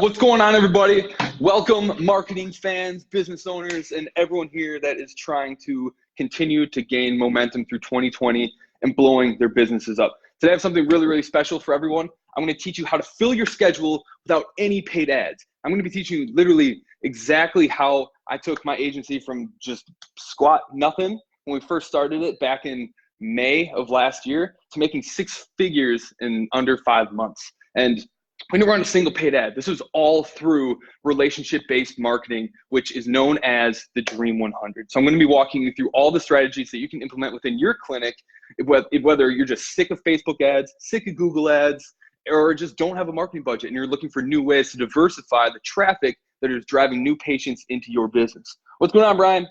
What's going on, everybody? Welcome, marketing fans, business owners, and everyone here that is trying to continue to gain momentum through 2020 and blowing their businesses up. Today, I have something really, really special for everyone. I'm going to teach you how to fill your schedule without any paid ads. I'm going to be teaching you literally exactly how I took my agency from just squat nothing when we first started it back in May of last year to making 6 figures in under 5 months. And we didn't run a single paid ad. This was all through relationship-based marketing, which is known as the Dream 100. So I'm going to be walking you through all the strategies that you can implement within your clinic, whether you're just sick of Facebook ads, sick of Google ads, or just don't have a marketing budget and you're looking for new ways to diversify the traffic that is driving new patients into your business. What's going on, Brian?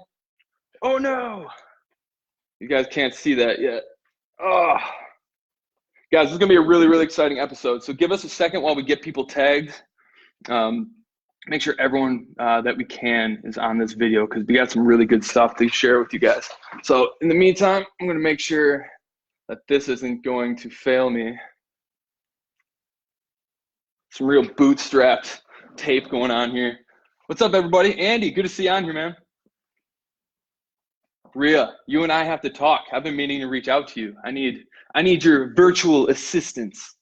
Oh, no. You guys can't see that yet. Oh. Guys, this is going to be a really, really exciting episode. So give us a second while we get people tagged. Make sure everyone that we can is on this video because we got some really good stuff to share with you guys. So in the meantime, I'm going to make sure that this isn't going to fail me. Some real bootstrapped tape going on here. What's up, everybody? Andy, good to see you on here, man. Rhea, you and I have to talk. I've been meaning to reach out to you. I need your virtual assistance.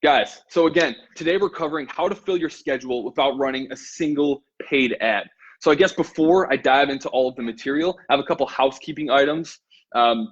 Guys, so again, today we're covering how to fill your schedule without running a single paid ad. So I guess before I dive into all of the material, I have a couple housekeeping items that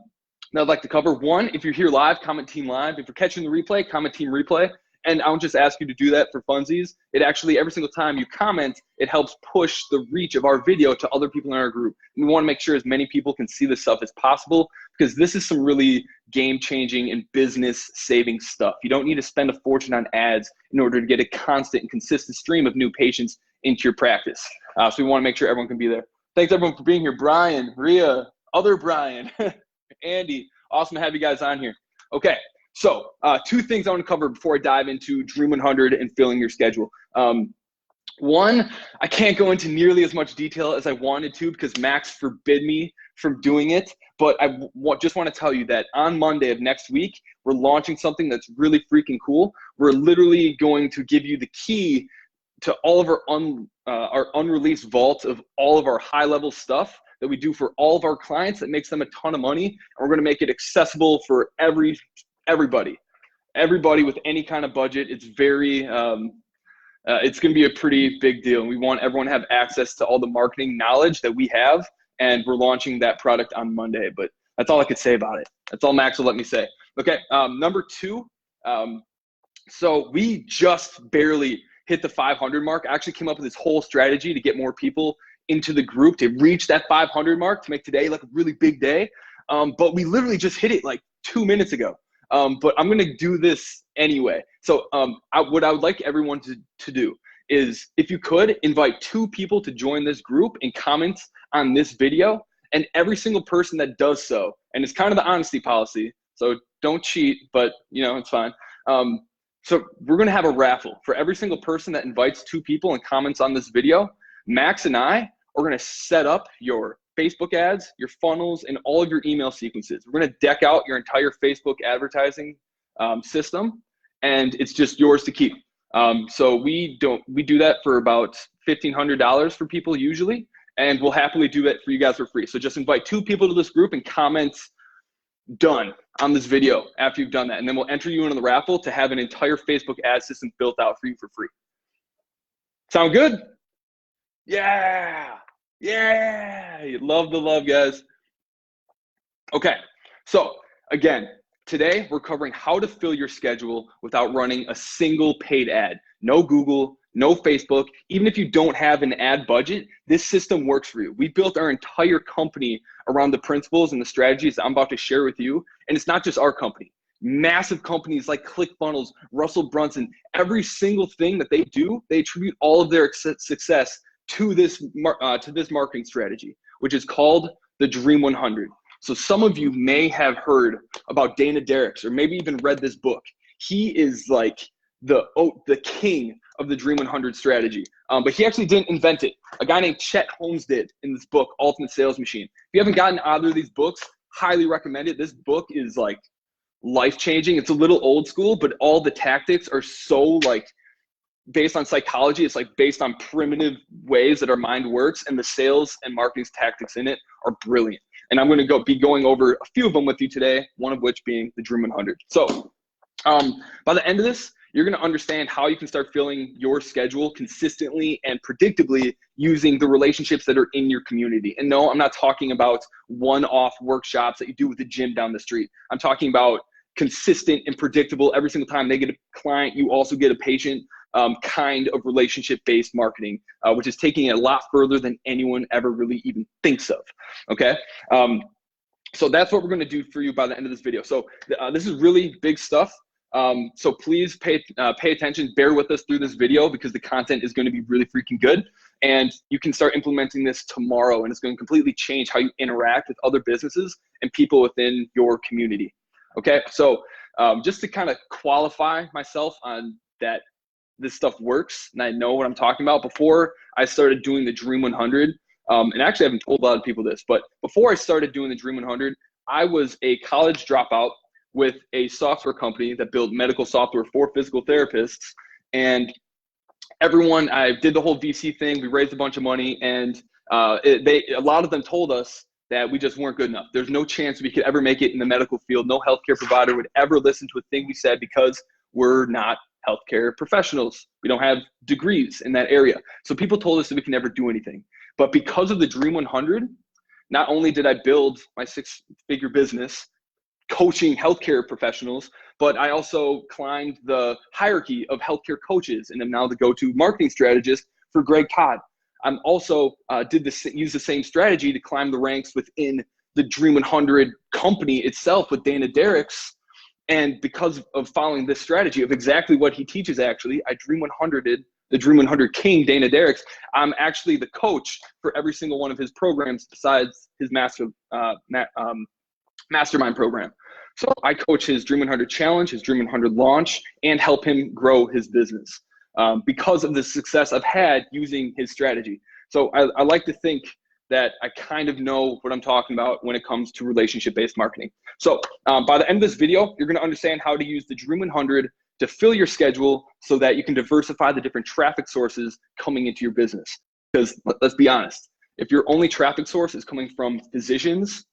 I'd like to cover. One, if you're here live, comment team live. If you're catching the replay, comment team replay. And I would just ask you to do that for funsies. It actually, every single time you comment, it helps push the reach of our video to other people in our group. And we want to make sure as many people can see this stuff as possible because this is some really game-changing and business-saving stuff. You don't need to spend a fortune on ads in order to get a constant and consistent stream of new patients into your practice. So we want to make sure everyone can be there. Thanks, everyone, for being here. Brian, Rhea, other Brian, Andy, awesome to have you guys on here. Okay. So 2 things I want to cover before I dive into Dream 100 and filling your schedule. One, I can't go into nearly as much detail as I wanted to because Max forbid me from doing it. But I just want to tell you that on Monday of next week, we're launching something that's really freaking cool. We're literally going to give you the key to all of our unreleased vault of all of our high-level stuff that we do for all of our clients that makes them a ton of money. And we're going to make it accessible for everybody with any kind of budget. It's very it's going to be a pretty big deal. We want everyone to have access to all the marketing knowledge that we have, and we're launching that product on Monday. But that's all I could say about it. That's all Max will let me say. Okay, number 2, so we just barely hit the 500 mark. I actually came up with this whole strategy to get more people into the group to reach that 500 mark to make today like a really big day. But we literally just hit it like 2 minutes ago. But I'm going to do this anyway. So what I would like everyone to do is, if you could, invite 2 people to join this group and comment on this video. And every single person that does so, and it's kind of the honesty policy, so don't cheat, but it's fine. So we're going to have a raffle for every single person that invites 2 people and comments on this video. Max and I are going to set up your Facebook ads, your funnels, and all of your email sequences. We're going to deck out your entire Facebook advertising system, and it's just yours to keep. So we do that for about $1,500 for people usually, and we'll happily do that for you guys for free. So just invite 2 people to this group and comment "done" on this video after you've done that, and then we'll enter you into the raffle to have an entire Facebook ad system built out for you for free. Sound good? Yeah. Yeah, you love the love, guys. Okay, so again, today we're covering how to fill your schedule without running a single paid ad. No Google, no Facebook. Even if you don't have an ad budget, this system works for you. We built our entire company around the principles and the strategies that I'm about to share with you. And it's not just our company. Massive companies like ClickFunnels, Russell Brunson, every single thing that they do, they attribute all of their success to this marketing strategy, which is called the Dream 100. So some of you may have heard about Dana Derricks, or maybe even read this book. He is like the king of the Dream 100 strategy, but he actually didn't invent it. A guy named Chet Holmes did in this book, Ultimate Sales Machine. If you haven't gotten either of these books, highly recommend it. This book is like life-changing. It's a little old school, but all the tactics are so like based on psychology. It's like based on primitive ways that our mind works, and the sales and marketing tactics in it are brilliant. And I'm going to be going over a few of them with you today, one of which being the Dream 100. So by the end of this, you're going to understand how you can start filling your schedule consistently and predictably using the relationships that are in your community. And no, I'm not talking about one-off workshops that you do with the gym down the street. I'm talking about consistent and predictable. Every single time they get a client, you also get a patient, kind of relationship-based marketing, which is taking it a lot further than anyone ever really even thinks of, okay? So that's what we're going to do for you by the end of this video. So this is really big stuff. So please pay attention, bear with us through this video, because the content is going to be really freaking good, and you can start implementing this tomorrow, and it's going to completely change how you interact with other businesses and people within your community. Okay. So, just to kind of qualify myself on that, this stuff works and I know what I'm talking about. Before I started doing the Dream 100, and actually I haven't told a lot of people this, but before I started doing the Dream 100, I was a college dropout with a software company that built medical software for physical therapists. And I did the whole VC thing. We raised a bunch of money, and a lot of them told us that we just weren't good enough. There's no chance we could ever make it in the medical field. No healthcare provider would ever listen to a thing we said because we're not healthcare professionals. We don't have degrees in that area. So people told us that we can never do anything. But because of the Dream 100, not only did I build my 6-figure business coaching healthcare professionals, but I also climbed the hierarchy of healthcare coaches and am now the go-to marketing strategist for Greg Todd. I'm also use the same strategy to climb the ranks within the Dream 100 company itself with Dana Derricks. And because of following this strategy of exactly what he teaches, actually, I Dream 100'd the Dream 100 King, Dana Derricks. I'm actually the coach for every single one of his programs besides his mastermind program. So I coach his Dream 100 Challenge, his Dream 100 Launch, and help him grow his business. Because of the success I've had using his strategy. So I like to think that I kind of know what I'm talking about when it comes to relationship-based marketing. So by the end of this video, you're going to understand how to use the Dream 100 to fill your schedule so that you can diversify the different traffic sources coming into your business. Because let's be honest, if your only traffic source is coming from physicians,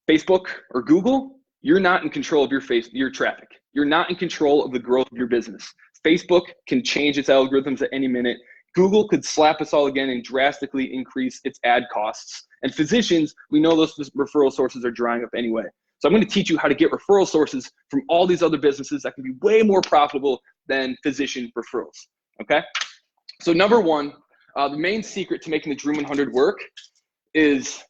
Facebook, or Google, you're not in control of your traffic. You're not in control of the growth of your business. Facebook can change its algorithms at any minute. Google could slap us all again and drastically increase its ad costs. And physicians, we know those referral sources are drying up anyway. So I'm going to teach you how to get referral sources from all these other businesses that can be way more profitable than physician referrals. Okay? So number one, the main secret to making the Dream 100 work is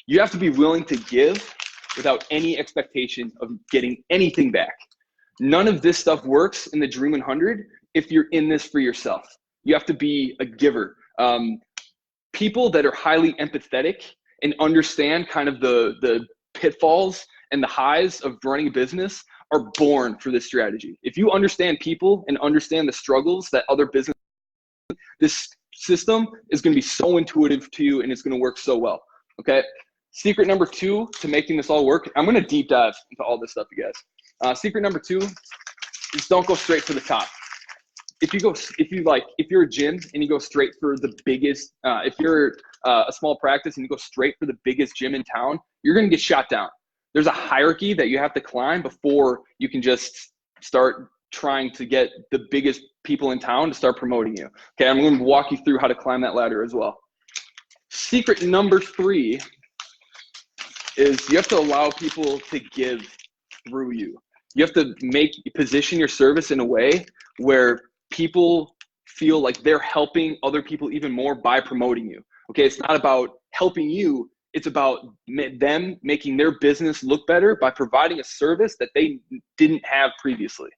you have to be willing to give without any expectation of getting anything back. None of this stuff works in the Dream 100 if you're in this for yourself. You have to be a giver. People that are highly empathetic and understand kind of the pitfalls and the highs of running a business are born for this strategy. If you understand people and understand the struggles that other businesses, this system is going to be so intuitive to you and it's going to work so well. Okay. Secret number 2 to making this all work. I'm going to deep dive into all this stuff, you guys. Secret number 2 is don't go straight for the top. If you're a gym and you go straight for the biggest, if you're a small practice and you go straight for the biggest gym in town, you're going to get shot down. There's a hierarchy that you have to climb before you can just start trying to get the biggest people in town to start promoting you. Okay, I'm going to walk you through how to climb that ladder as well. Secret number 3 is you have to allow people to give through you. You have to position your service in a way where people feel like they're helping other people even more by promoting you. Okay, it's not about helping you. It's about them making their business look better by providing a service that they didn't have previously.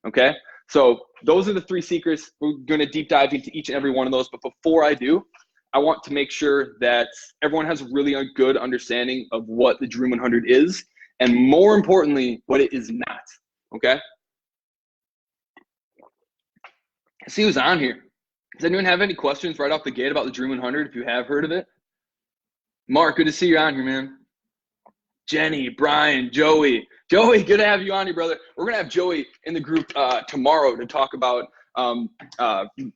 Okay, so those are the 3 secrets. We're going to deep dive into each and every one of those. But before I do, I want to make sure that everyone has really a good understanding of what the Dream 100 is, and more importantly, what it is not. Okay. Let's see who's on here. Does anyone have any questions right off the gate about the Dream 100 if you have heard of it? Mark, good to see you on here, man. Jenny, Brian, Joey. Joey, good to have you on here, brother. We're going to have Joey in the group tomorrow to talk about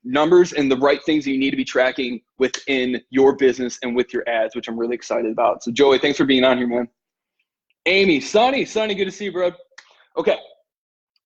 numbers and the right things that you need to be tracking within your business and with your ads, which I'm really excited about. So Joey, thanks for being on here, man. Amy, Sonny, good to see you, bro. Okay,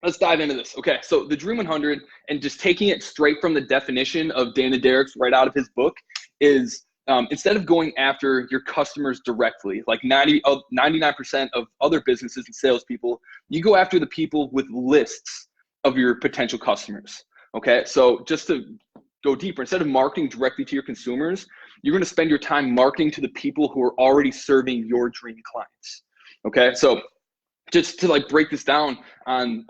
let's dive into this. Okay, so the Dream 100, and just taking it straight from the definition of Dana Derrick's right out of his book, is instead of going after your customers directly, like 99% of other businesses and salespeople, you go after the people with lists of your potential customers. Okay, so just to go deeper, instead of marketing directly to your consumers, you're going to spend your time marketing to the people who are already serving your dream clients. Okay, so just to like break this down on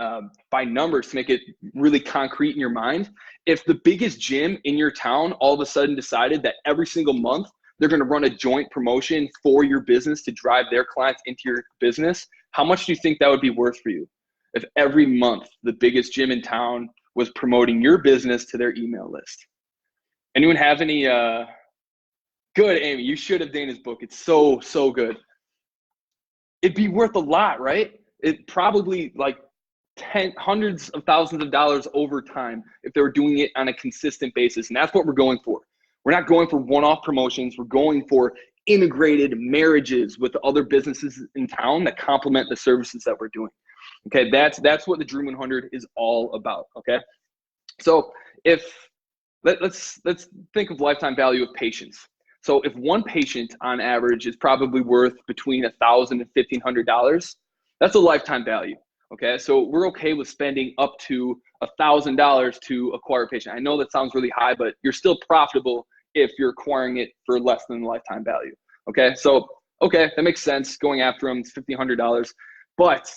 by numbers to make it really concrete in your mind, if the biggest gym in your town all of a sudden decided that every single month they're going to run a joint promotion for your business to drive their clients into your business, how much do you think that would be worth for you? If every month the biggest gym in town was promoting your business to their email list. Anyone have any good, Amy, you should have Dana's book. It's so good. It'd be worth a lot, right? It probably like hundreds of thousands of dollars over time if they were doing it on a consistent basis. And that's what we're going for. We're not going for one-off promotions. We're going for integrated marriages with other businesses in town that complement the services that we're doing. Okay, that's what the Dream 100 is all about. Okay, so if let's think of lifetime value of patients. So if one patient on average is probably worth between $1,000 and $1,500, that's a lifetime value. Okay, so we're okay with spending up to $1,000 to acquire a patient. I know that sounds really high, but you're still profitable if you're acquiring it for less than the lifetime value. Okay, so okay, that makes sense. Going after them, it's $1,500. But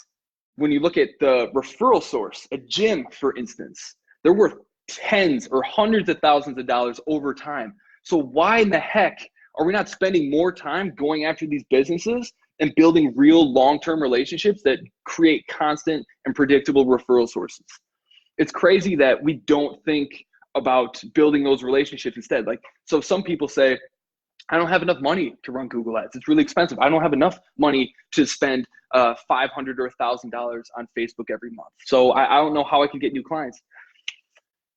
when you look at the referral source, a gym, for instance, they're worth tens or hundreds of thousands of dollars over time. So why in the heck are we not spending more time going after these businesses and building real long-term relationships that create constant and predictable referral sources? It's crazy that we don't think about building those relationships instead. Like, so some people say, I don't have enough money to run Google Ads. It's really expensive. I don't have enough money to spend $500 or $1,000 on Facebook every month. So I don't know how I can get new clients.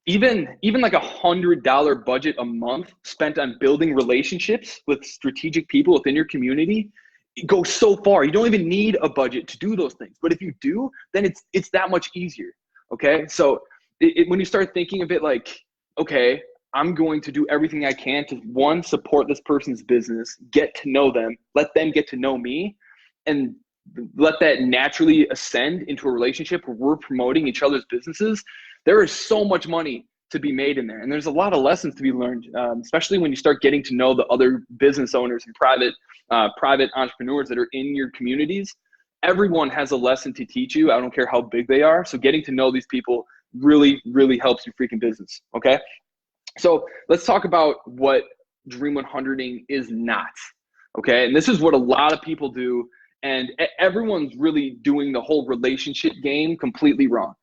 Even like $100 budget a month spent on building relationships with strategic people within your community, it goes so far. You don't even need a budget to do those things. But if you do, then it's that much easier. Okay, so when you start thinking of it like, okay, I'm going to do everything I can to, one, support this person's business, get to know them, let them get to know me, and let that naturally ascend into a relationship where we're promoting each other's businesses. There is so much money to be made in there. And there's a lot of lessons to be learned, especially when you start getting to know the other business owners and private entrepreneurs that are in your communities. Everyone has a lesson to teach you. I don't care how big they are. So getting to know these people really, really helps your freaking business. Okay. So let's talk about what Dream 100ing is not. Okay. And this is what a lot of people do. And everyone's really doing the whole relationship game completely wrong.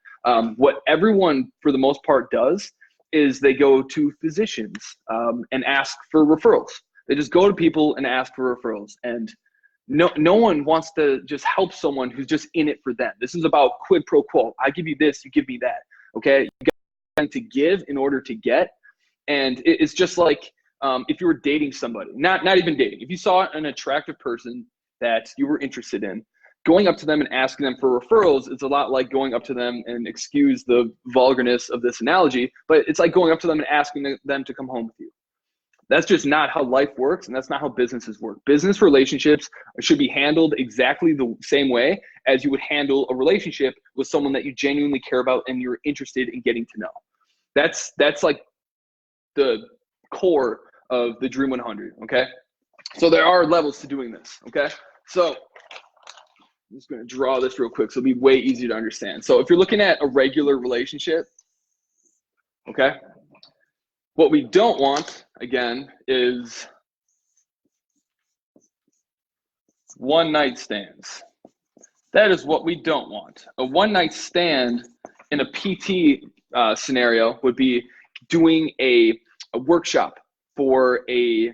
What everyone, for the most part, does is they go to physicians and ask for referrals. They just go to people and ask for referrals. And no one wants to just help someone who's just in it for them. This is about quid pro quo. I give you this, you give me that. Okay, you got to give in order to get. And it's just like if you were dating somebody, not even dating. If you saw an attractive person that you were interested in, going up to them and asking them for referrals is a lot like going up to them, and excuse the vulgarness of this analogy, but it's like going up to them and asking them to come home with you. That's just not how life works, and that's not how businesses work. Business relationships should be handled exactly the same way as you would handle a relationship with someone that you genuinely care about and you're interested in getting to know. That's like the core of the Dream 100, okay? So there are levels to doing this, okay? So I'm just going to draw this real quick so it'll be way easier to understand. So if you're looking at a regular relationship, okay, what we don't want, again, is one-night stands. That is what we don't want. A one-night stand in a PT scenario would be doing a workshop for a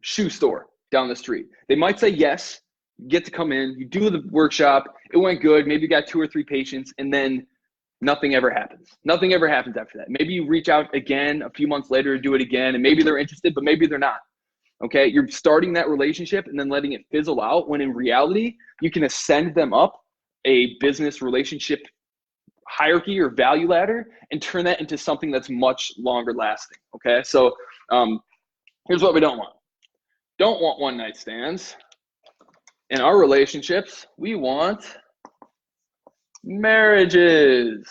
shoe store down the street. They might say yes, you get to come in, you do the workshop, it went good, maybe you got 2 or 3 patients, and then Nothing ever happens. Nothing ever happens after that. Maybe you reach out again a few months later to do it again, and maybe they're interested, but maybe they're not. Okay, you're starting that relationship and then letting it fizzle out, when in reality, you can ascend them up a business relationship hierarchy or value ladder and turn that into something that's much longer lasting. Okay, so here's what we don't want. Don't want one night stands. In our relationships, we want marriages.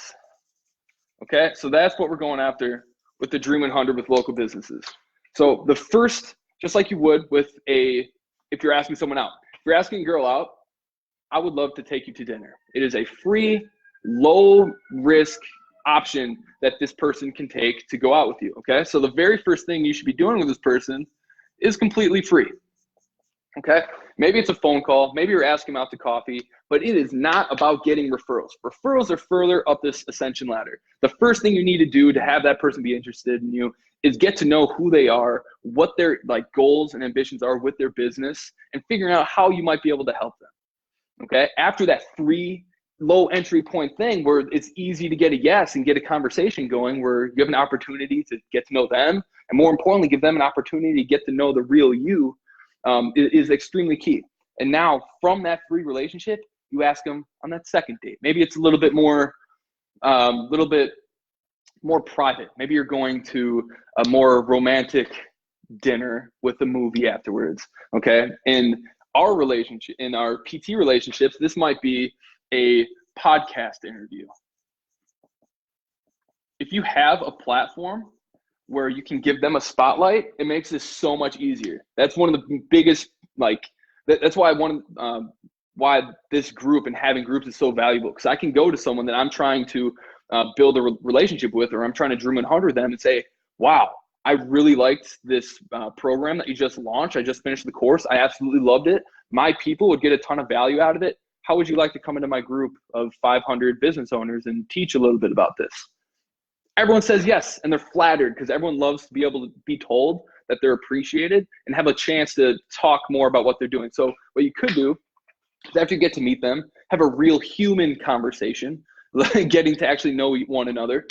Okay, so that's what we're going after with the Dream 100 with local businesses. So the first, just like you would with if you're asking someone out, if you're asking a girl out, I would love to take you to dinner. It is a free, low risk option that this person can take to go out with you. Okay, so the very first thing you should be doing with this person is completely free. Okay, maybe it's a phone call, maybe you're asking them out to coffee, but it is not about getting referrals. Referrals are further up this ascension ladder. The first thing you need to do to have that person be interested in you is get to know who they are, what their goals and ambitions are with their business, and figuring out how you might be able to help them. Okay, after that free low entry point thing where it's easy to get a yes and get a conversation going, where you have an opportunity to get to know them, and more importantly, give them an opportunity to get to know the real you, is extremely key. And now from that free relationship, you ask them on that second date. Maybe it's a little bit more private. Maybe you're going to a more romantic dinner with a movie afterwards. Okay, in our relationship, in our PT relationships, this might be a podcast interview. If you have a platform where you can give them a spotlight, it makes this so much easier. That's one of the biggest, that's why why this group and having groups is so valuable, because I can go to someone that I'm trying to build a relationship with, or I'm trying to Dream 100 them and say, wow, I really liked this program that you just launched. I just finished the course. I absolutely loved it. My people would get a ton of value out of it. How would you like to come into my group of 500 business owners and teach a little bit about this? Everyone says yes, and they're flattered because everyone loves to be able to be told that they're appreciated and have a chance to talk more about what they're doing. So what you could do is, after you get to meet them, have a real human conversation, getting to actually know one another.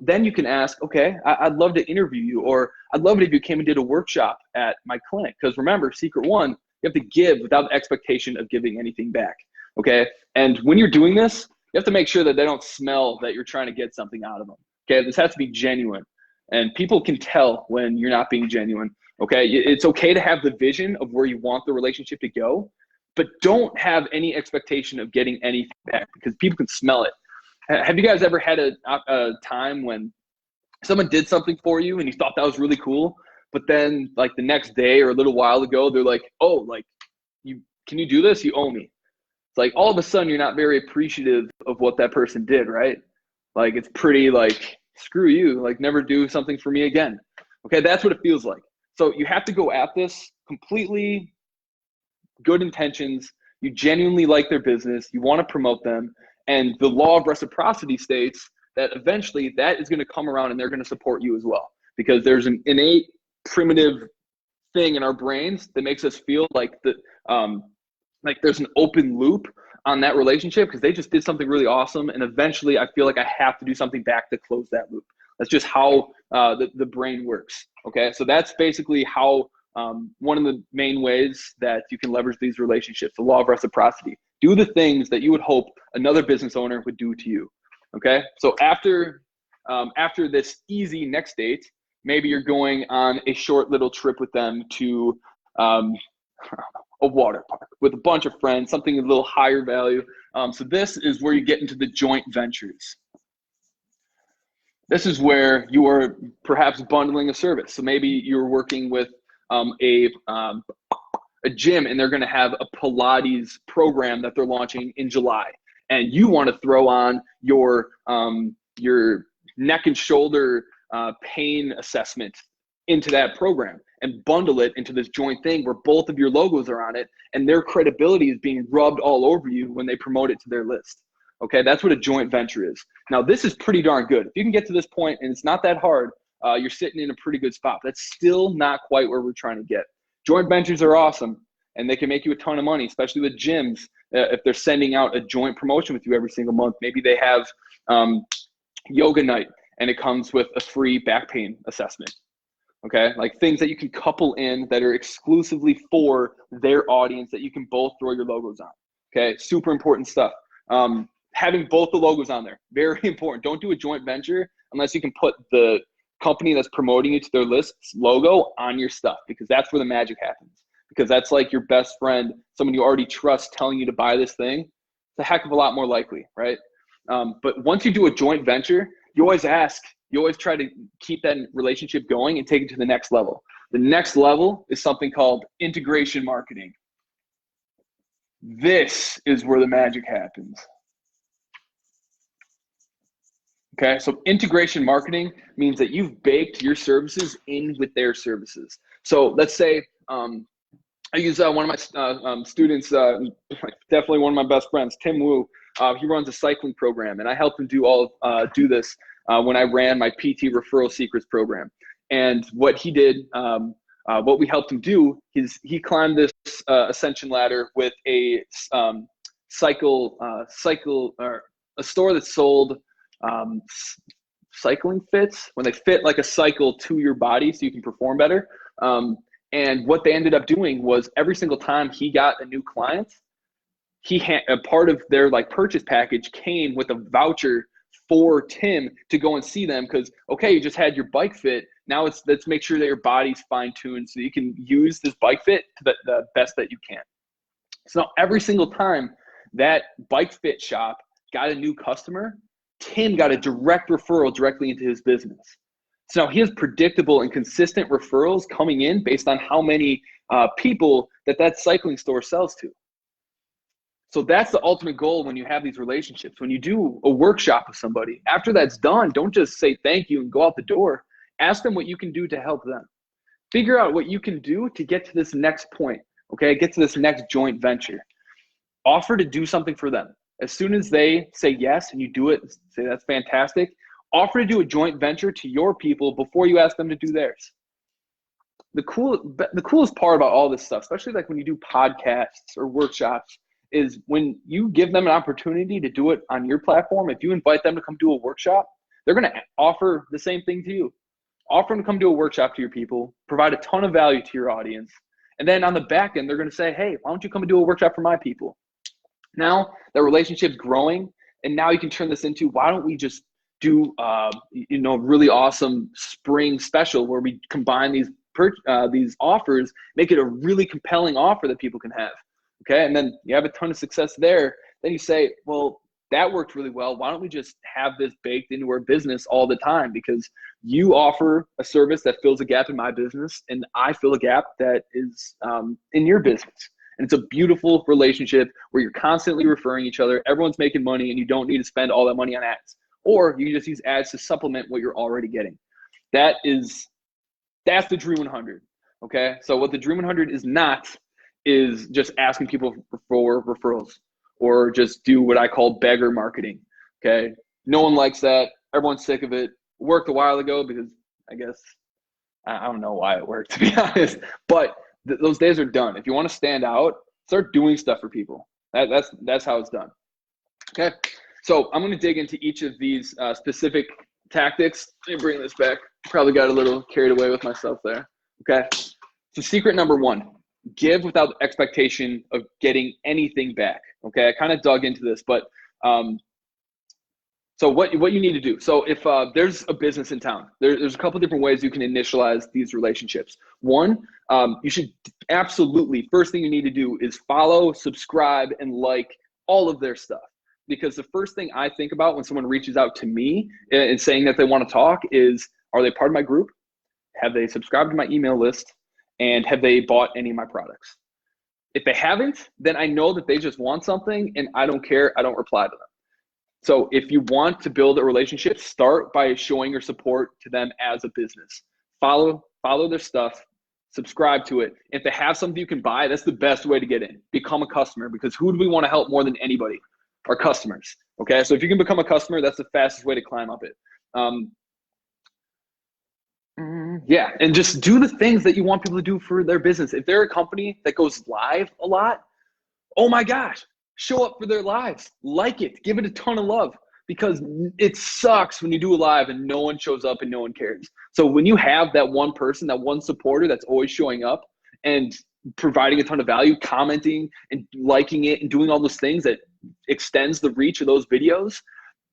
Then you can ask, okay, I'd love to interview you, or I'd love it if you came and did a workshop at my clinic. Because remember, secret one, you have to give without the expectation of giving anything back. Okay, and when you're doing this, you have to make sure that they don't smell that you're trying to get something out of them. Okay, this has to be genuine, and people can tell when you're not being genuine. Okay, it's okay to have the vision of where you want the relationship to go, but don't have any expectation of getting anything back, because people can smell it. Have you guys ever had a time when someone did something for you and you thought that was really cool, but then the next day or a little while ago, they're like, oh, can you do this? You owe me. It's all of a sudden you're not very appreciative of what that person did, right? It's pretty screw you, never do something for me again. Okay, that's what it feels like. So you have to go at this completely good intentions. You genuinely like their business. You want to promote them. And the law of reciprocity states that eventually that is going to come around and they're going to support you as well. Because there's an innate primitive thing in our brains that makes us feel like there's an open loop on that relationship, because they just did something really awesome, and eventually I feel like I have to do something back to close that loop. That's just how the brain works. Okay, so that's basically how one of the main ways that you can leverage these relationships, the law of reciprocity. Do the things that you would hope another business owner would do to you. Okay, so after this easy next date, maybe you're going on a short little trip with them to a water park with a bunch of friends, something a little higher value. So this is where you get into the joint ventures. This is where you are perhaps bundling a service. So maybe you're working with a gym, and they're going to have a Pilates program that they're launching in July, and you want to throw on your neck and shoulder pain assessment into that program and bundle it into this joint thing where both of your logos are on it, and their credibility is being rubbed all over you when they promote it to their list. Okay, that's what a joint venture is. Now, this is pretty darn good. If you can get to this point, and it's not that hard, you're sitting in a pretty good spot. That's still not quite where we're trying to get. Joint ventures are awesome, and they can make you a ton of money, especially with gyms. If they're sending out a joint promotion with you every single month, maybe they have yoga night, and it comes with a free back pain assessment. Okay, like things that you can couple in that are exclusively for their audience that you can both throw your logos on. Okay, super important stuff. Having both the logos on there, very important. Don't do a joint venture unless you can put the company that's promoting you to their list's logo on your stuff, because that's where the magic happens. Because that's like your best friend, someone you already trust telling you to buy this thing. It's a heck of a lot more likely, right? But once you do a joint venture, you always ask, you always try to keep that relationship going and take it to the next level. The next level is something called integration marketing. This is where the magic happens. Okay, so integration marketing means that you've baked your services in with their services. So let's say I use one of my students, definitely one of my best friends, Tim Wu. He runs a cycling program, and I helped him do this when I ran my PT Referral Secrets program. And what he did, what we helped him do is he climbed this ascension ladder with a a store that sold cycling fits, when they fit like a cycle to your body so you can perform better. And what they ended up doing was every single time he got a new client, a part of their like purchase package came with a voucher for Tim to go and see them, because okay, you just had your bike fit, now let's make sure that your body's fine-tuned so you can use this bike fit to the best that you can. So now every single time that bike fit shop got a new customer, Tim got a direct referral directly into his business. So now he has predictable and consistent referrals coming in based on how many people that cycling store sells to. So that's the ultimate goal when you have these relationships. When you do a workshop with somebody, after that's done, don't just say thank you and go out the door. Ask them what you can do to help them. Figure out what you can do to get to this next point, okay? Get to this next joint venture. Offer to do something for them. As soon as they say yes and you do it, say that's fantastic, offer to do a joint venture to your people before you ask them to do theirs. The coolest part about all this stuff, especially like when you do podcasts or workshops, is when you give them an opportunity to do it on your platform. If you invite them to come do a workshop, they're going to offer the same thing to you. Offer them to come do a workshop to your people, provide a ton of value to your audience. And then on the back end, they're going to say, hey, why don't you come and do a workshop for my people? Now that relationship's growing, and now you can turn this into, why don't we just do really awesome spring special where we combine these offers, make it a really compelling offer that people can have. Okay, and then you have a ton of success there. Then you say, well, that worked really well. Why don't we just have this baked into our business all the time? Because you offer a service that fills a gap in my business, and I fill a gap that is in your business. And it's a beautiful relationship where you're constantly referring each other. Everyone's making money, and you don't need to spend all that money on ads. Or you can just use ads to supplement what you're already getting. That's the Dream 100. Okay, so what the Dream 100 is not is just asking people for referrals or just do what I call beggar marketing. Okay, no one likes that. Everyone's sick of it. It worked a while ago because I guess I don't know why it worked, to be honest. But those days are done. If you want to stand out, start doing stuff for people. That's how it's done. Okay, so I'm going to dig into each of these specific tactics. Let me bring this back. Probably got a little carried away with myself there. Okay, so secret number 1. Give without expectation of getting anything back. Okay, I kind of dug into this, but so what you need to do. So if there's a business in town, there's a couple different ways you can initialize these relationships. One, you should absolutely, first thing you need to do is follow, subscribe, and like all of their stuff. Because the first thing I think about when someone reaches out to me and saying that they want to talk is, are they part of my group? Have they subscribed to my email list? And have they bought any of my products? If they haven't, then I know that they just want something and I don't care. I don't reply to them. So if you want to build a relationship, start by showing your support to them as a business. Follow their stuff, subscribe to it. If they have something you can buy, that's the best way to get in. Become a customer, because who do we want to help more than anybody? Our customers. Okay, so if you can become a customer, that's the fastest way to climb up it. Yeah, and just do the things that you want people to do for their business. If they're a company that goes live a lot, oh my gosh, show up for their lives. Like it. Give it a ton of love. because it sucks when you do a live and no one shows up and no one cares. So when you have that one person, that one supporter that's always showing up and providing a ton of value, commenting and liking it and doing all those things that extends the reach of those videos,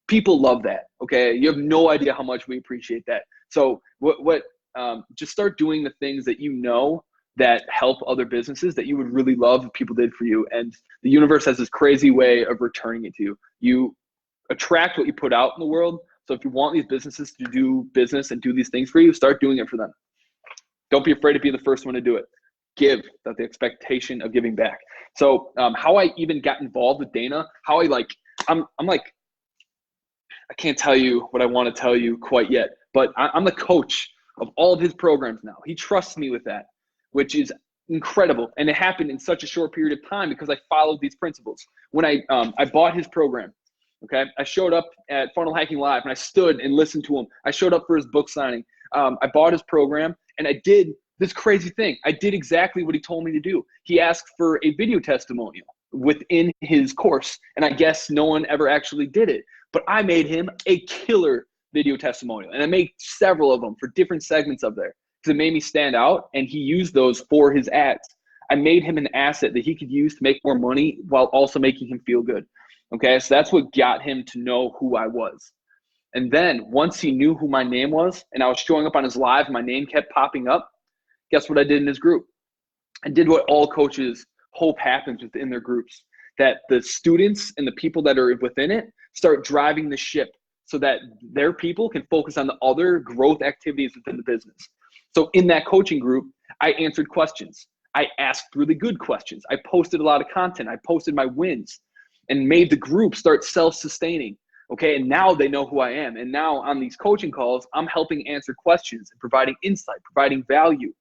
people love that. Okay. You have no idea how much we appreciate that. So just start doing the things that you know that help other businesses that you would really love if people did for you. And the universe has this crazy way of returning it to you. You attract what you put out in the world. So if you want these businesses to do business and do these things for you, start doing it for them. Don't be afraid to be the first one to do it. Give, that the expectation of giving back. So how I even got involved with Dana, how I'm like, I can't tell you what I want to tell you quite yet, but I'm the coach of all of his programs now. He trusts me with that, which is incredible. And it happened in such a short period of time because I followed these principles. When I bought his program, okay, I showed up at Funnel Hacking Live and I stood and listened to him. I showed up for his book signing. I bought his program and I did this crazy thing. I did exactly what he told me to do. He asked for a video testimonial within his course, and I guess no one ever actually did it. But I made him a killer video testimonial, and I made several of them for different segments of there because it made me stand out, and he used those for his ads. I made him an asset that he could use to make more money while also making him feel good. Okay, so that's what got him to know who I was. And then once he knew who my name was, and I was showing up on his live, and my name kept popping up, guess what I did in his group? I did what all coaches hope happens within their groups, that the students and the people that are within it start driving the ship so that their people can focus on the other growth activities within the business. So in that coaching group, I answered questions. I asked really good questions. I posted a lot of content. I posted my wins and made the group start self-sustaining. Okay, and now they know who I am. And now on these coaching calls, I'm helping answer questions and providing insight, providing value.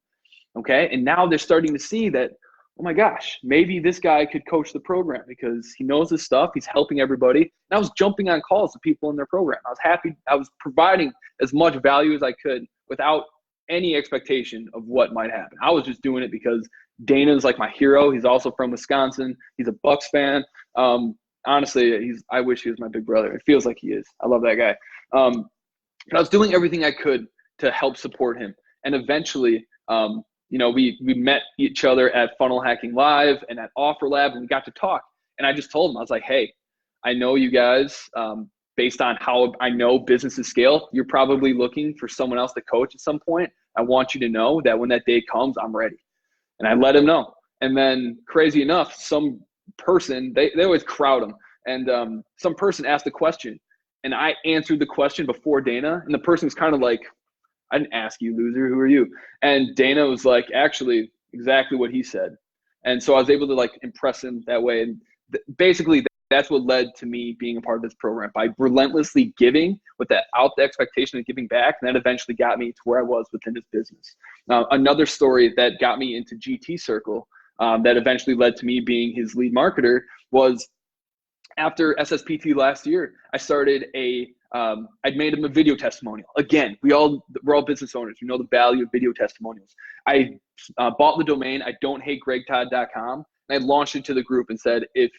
Okay, and now they're starting to see that, oh my gosh, maybe this guy could coach the program because he knows his stuff. He's helping everybody. And I was jumping on calls to people in their program. I was happy. I was providing as much value as I could without any expectation of what might happen. I was just doing it because Dana's like my hero. He's also from Wisconsin. He's a Bucks fan. Honestly, I wish he was my big brother. It feels like he is. I love that guy. But I was doing everything I could to help support him. And eventually, we met each other at Funnel Hacking Live and at Offer Lab, and we got to talk. And I just told him, I was like, hey, I know you guys, based on how I know businesses scale, you're probably looking for someone else to coach at some point. I want you to know that when that day comes, I'm ready. And I let him know. And then crazy enough, some person, they always crowd him. And some person asked a question and I answered the question before Dana. And the person was kind of like, I didn't ask you, loser. Who are you? And Dana was like, actually, exactly what he said. And so I was able to like impress him that way. And basically, that's what led to me being a part of this program by relentlessly giving without the expectation of giving back. And that eventually got me to where I was within this business. Another story that got me into GT Circle that eventually led to me being his lead marketer was after SSPT last year, I started I'd made him a video testimonial. Again, we're all business owners. We know the value of video testimonials. I bought the domain, idon'thategregtodd.com, and I launched it to the group and said, if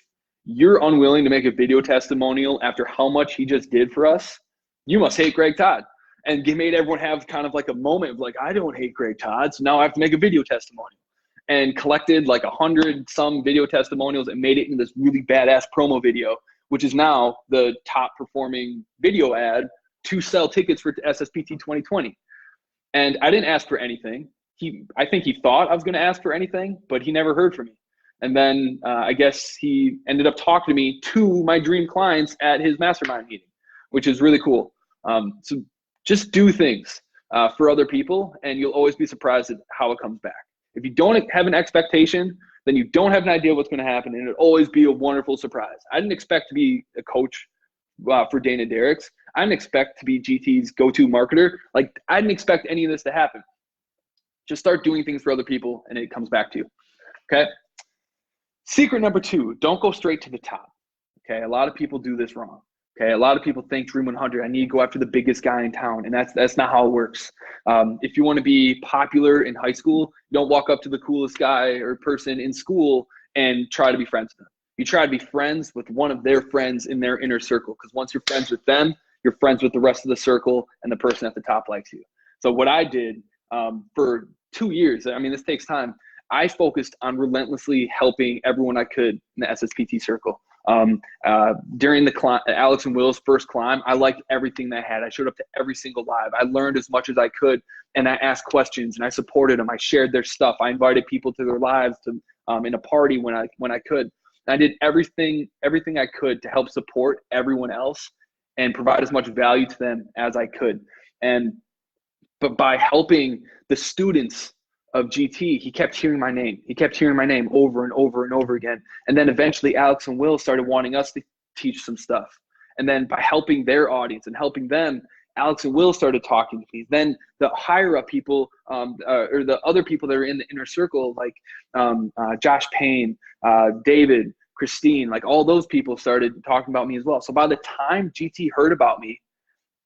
you're unwilling to make a video testimonial after how much he just did for us, you must hate Greg Todd. And it made everyone have kind of like a moment of like, I don't hate Greg Todd, so now I have to make a video testimonial. And collected like 100 some video testimonials and made it into this really badass promo video, which is now the top performing video ad to sell tickets for SSPT 2020. And I didn't ask for anything. I think he thought I was going to ask for anything, but he never heard from me. And then I guess he ended up talking to me to my dream clients at his mastermind meeting, which is really cool. So just do things for other people, and you'll always be surprised at how it comes back. If you don't have an expectation, then you don't have an idea what's going to happen, and it'll always be a wonderful surprise. I didn't expect to be a coach for Dana Derricks. I didn't expect to be GT's go-to marketer. Like, I didn't expect any of this to happen. Just start doing things for other people, and it comes back to you, okay? Secret number 2, don't go straight to the top, okay? A lot of people do this wrong, okay? A lot of people think Dream 100, I need to go after the biggest guy in town, and that's not how it works. If you want to be popular in high school, don't walk up to the coolest guy or person in school and try to be friends with them. You try to be friends with one of their friends in their inner circle, because once you're friends with them, you're friends with the rest of the circle, and the person at the top likes you. So what I did for 2 years, I mean, this takes time, I focused on relentlessly helping everyone I could in the SSPT circle. During the Alex and Will's first climb, I liked everything they had. I showed up to every single live. I learned as much as I could, and I asked questions, and I supported them. I shared their stuff. I invited people to their lives to in a party when I could. And I did everything I could to help support everyone else and provide as much value to them as I could. But by helping the students of GT, he kept hearing my name. He kept hearing my name over and over and over again. And then eventually Alex and Will started wanting us to teach some stuff. And then by helping their audience and helping them, Alex and Will started talking to me. Then the higher up people, or the other people that are in the inner circle, like Josh Payne, David, Christine, like all those people started talking about me as well. So by the time GT heard about me,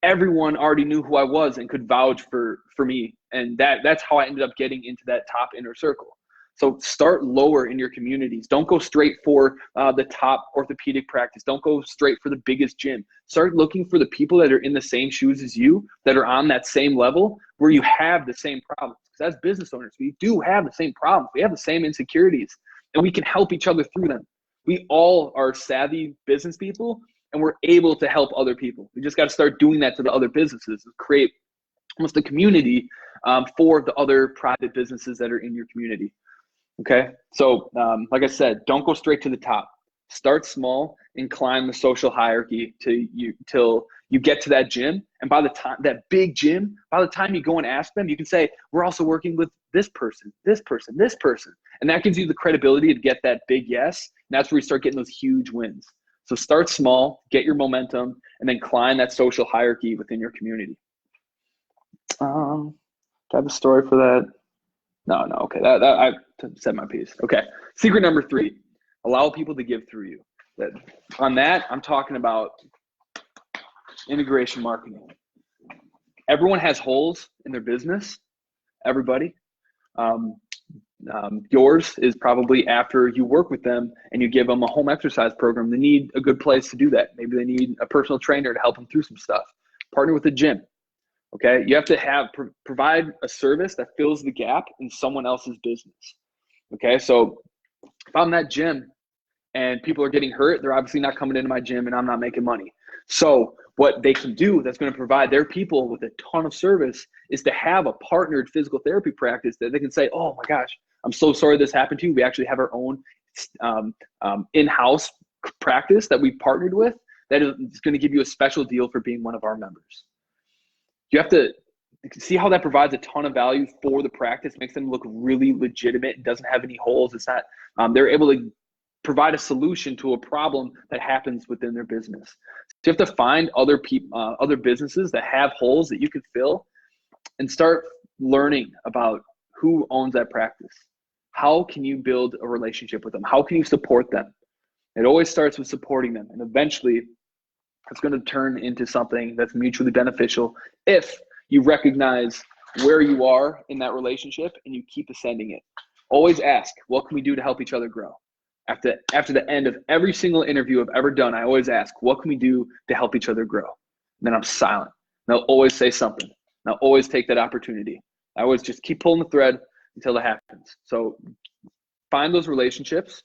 everyone already knew who I was and could vouch for me. And that's how I ended up getting into that top inner circle. So start lower in your communities. Don't go straight for the top orthopedic practice. Don't go straight for the biggest gym. Start looking for the people that are in the same shoes as you, that are on that same level, where you have the same problems. Because as business owners, we do have the same problems. We have the same insecurities, and we can help each other through them. We all are savvy business people, and we're able to help other people. We just got to start doing that to the other businesses and create almost a community for the other private businesses that are in your community. Okay, so like I said, don't go straight to the top. Start small and climb the social hierarchy till you get to that gym. And by the time that big gym, by the time you go and ask them, you can say, we're also working with this person, this person, this person. And that gives you the credibility to get that big yes. And that's where you start getting those huge wins. So start small, get your momentum, and then climb that social hierarchy within your community. Do I have a story for that? No, okay. That I said my piece. Okay. Secret number 3, allow people to give through you. On that, I'm talking about integration marketing. Everyone has holes in their business. Everybody. Yours is probably after you work with them and you give them a home exercise program. They need a good place to do that. Maybe they need a personal trainer to help them through some stuff. Partner with a gym. Okay, you have to provide a service that fills the gap in someone else's business. Okay, so if I'm that gym and people are getting hurt, they're obviously not coming into my gym and I'm not making money. So what they can do that's going to provide their people with a ton of service is to have a partnered physical therapy practice that they can say, oh my gosh, I'm so sorry this happened to you. We actually have our own in-house practice that we partnered with that is going to give you a special deal for being one of our members. You have to see how that provides a ton of value for the practice, makes them look really legitimate. It doesn't have any holes. It's not, they're able to provide a solution to a problem that happens within their business. So you have to find other people, other businesses that have holes that you can fill, and start learning about who owns that practice. How can you build a relationship with them? How can you support them? It always starts with supporting them, and eventually it's going to turn into something that's mutually beneficial if you recognize where you are in that relationship and you keep ascending it. Always ask, what can we do to help each other grow? After the end of every single interview I've ever done, I always ask, what can we do to help each other grow? And then I'm silent. And I'll always say something. And I'll always take that opportunity. I always just keep pulling the thread until it happens. So find those relationships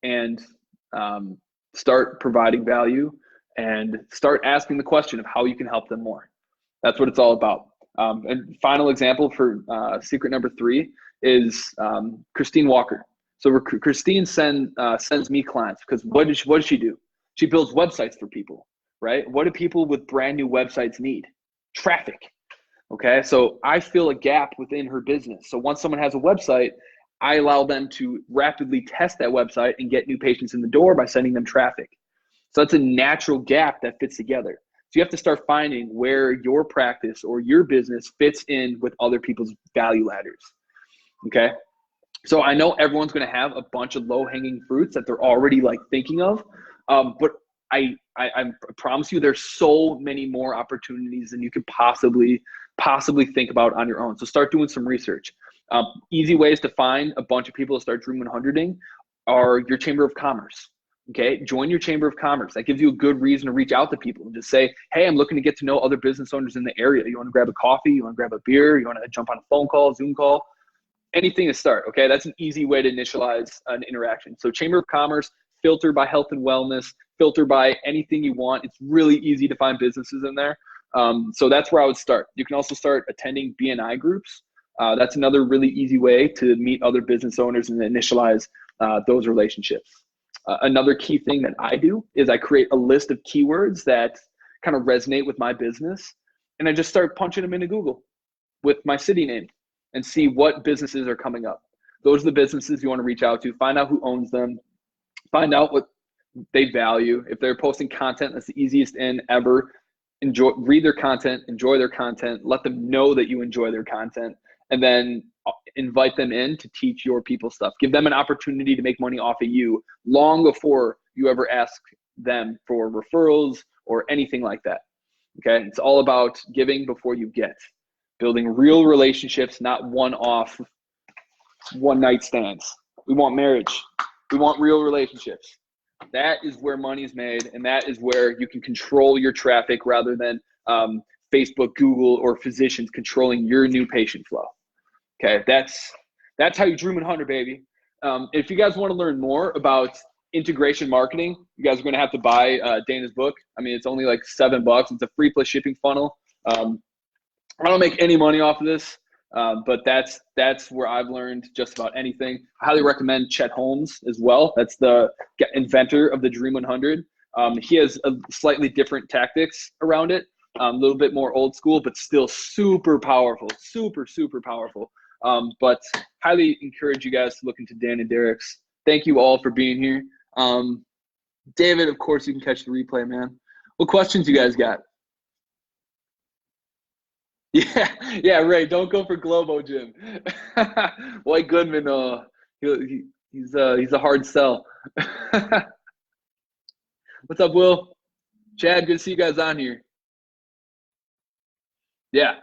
and start providing value, and start asking the question of how you can help them more. That's what it's all about. And final example for secret number 3 is Christine Walker. So Christine sends me clients because what does she do? She builds websites for people, right? What do people with brand new websites need? Traffic. Okay, so I fill a gap within her business. So once someone has a website, I allow them to rapidly test that website and get new patients in the door by sending them traffic. So that's a natural gap that fits together. So you have to start finding where your practice or your business fits in with other people's value ladders. Okay. So I know everyone's going to have a bunch of low-hanging fruits that they're already like thinking of, but I promise you there's so many more opportunities than you could possibly think about on your own. So start doing some research. Easy ways to find a bunch of people to start Dream 100ing are your Chamber of Commerce. Okay, join your chamber of commerce. That gives you a good reason to reach out to people and just say, hey, I'm looking to get to know other business owners in the area. You want to grab a coffee? You want to grab a beer? You want to jump on a phone call, Zoom call? Anything to start, okay? That's an easy way to initialize an interaction. So chamber of commerce, filter by health and wellness, filter by anything you want. It's really easy to find businesses in there. So that's where I would start. You can also start attending BNI groups. That's another really easy way to meet other business owners and initialize those relationships. Another key thing that I do is I create a list of keywords that kind of resonate with my business, and I just start punching them into Google with my city name and see what businesses are coming up. Those are the businesses you want to reach out to, find out who owns them, find out what they value. If they're posting content, that's the easiest in ever. Read their content, enjoy their content, let them know that you enjoy their content, and then invite them in to teach your people stuff. Give them an opportunity to make money off of you long before you ever ask them for referrals or anything like that. Okay, it's all about giving before you get. Building real relationships, not one-off, one-night stands. We want marriage. We want real relationships. That is where money is made, and that is where you can control your traffic rather than Facebook, Google, or physicians controlling your new patient flow. Okay, that's how you dream 100, baby. If you guys want to learn more about integration marketing, you guys are going to have to buy Dana's book. I mean, it's only like $7. It's a free plus shipping funnel. I don't make any money off of this, but that's where I've learned just about anything. I highly recommend Chet Holmes as well. That's the inventor of the Dream 100. He has a slightly different tactics around it, a little bit more old school, but still super powerful, super powerful. But highly encourage you guys to look into Dan and Derek's. Thank you all for being here. David, of course, you can catch the replay, man. What questions you guys got? Yeah, Ray, don't go for Globo Gym. White Goodman, he's a hard sell. What's up, Will? Chad, good to see you guys on here. Yeah,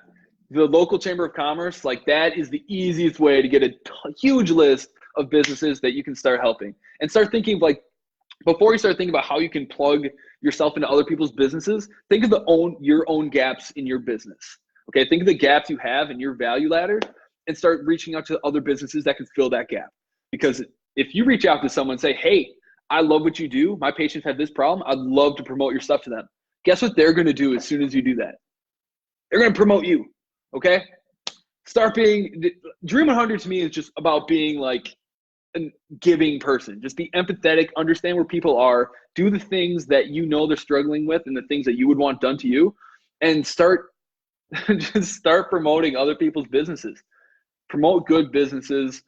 the local chamber of commerce, like that is the easiest way to get a huge list of businesses that you can start helping and start thinking of, like, before you start thinking about how you can plug yourself into other people's businesses, think of your own gaps in your business. Okay, think of the gaps you have in your value ladder and start reaching out to other businesses that can fill that gap. Because if you reach out to someone and say, hey, I love what you do. My patients have this problem. I'd love to promote your stuff to them. Guess what they're going to do as soon as you do that? They're going to promote you, okay? Dream 100 to me is just about being like a giving person. Just be empathetic, understand where people are, do the things that you know they're struggling with and the things that you would want done to you, and start promoting other people's businesses. Promote good businesses,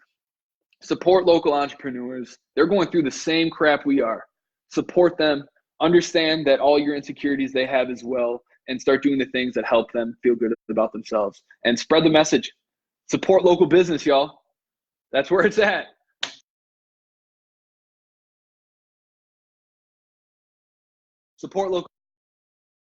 support local entrepreneurs. They're going through the same crap we are. Support them, understand that all your insecurities they have as well, and start doing the things that help them feel good about themselves. And spread the message. Support local business, y'all. That's where it's at. Support local